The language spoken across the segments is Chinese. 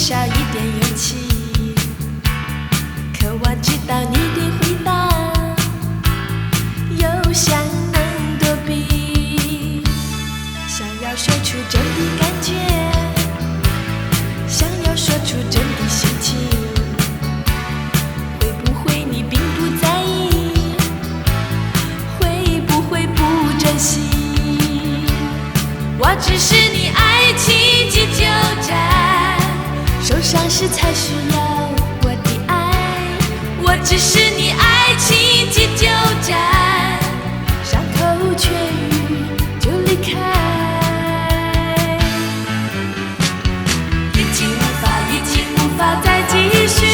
少一点勇气，渴望知道你的回答，又想能躲避，想要说出真的感觉，想要说出真的心情，会不会你并不在意，会不会不珍惜，我只是你爱情急救站，受伤时才需要我的爱，我只是你爱情急救站，伤口痊愈就离开，已经无法再继续，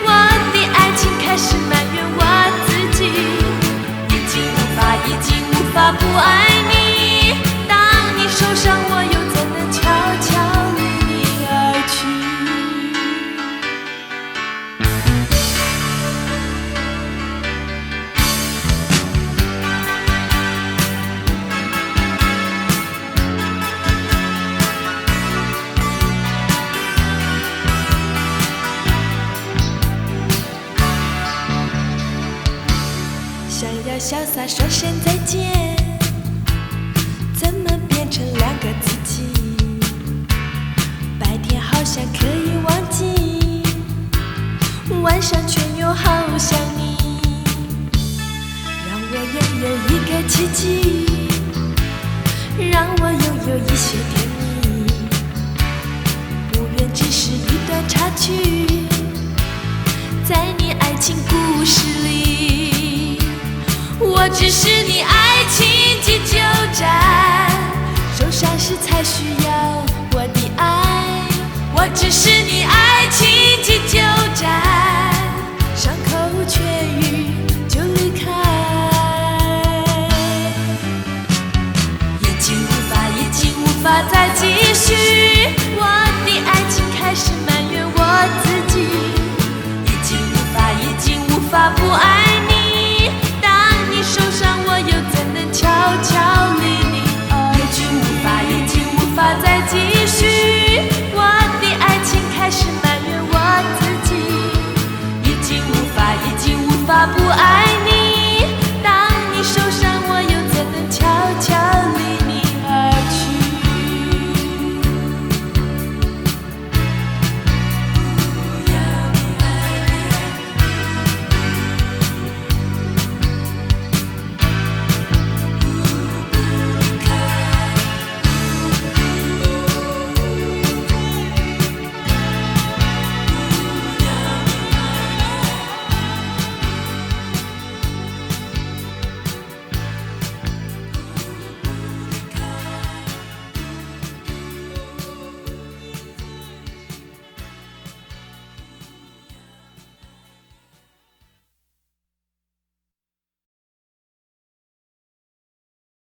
我的爱情开始埋怨我自己，已经无法不爱你，当你受伤我又怎能悄悄离你而去。想要潇洒说声再见，怎么变成两个自己，白天好像可以忘记，晚上却又好想你，让我拥有一个奇迹，让我拥有一些甜蜜，不愿只是一段插曲，在你爱情故事里，我只是你爱情急救站，受伤时才需要我的爱，我只是你爱情急救站，伤口痊愈就离开，已经无法再继续。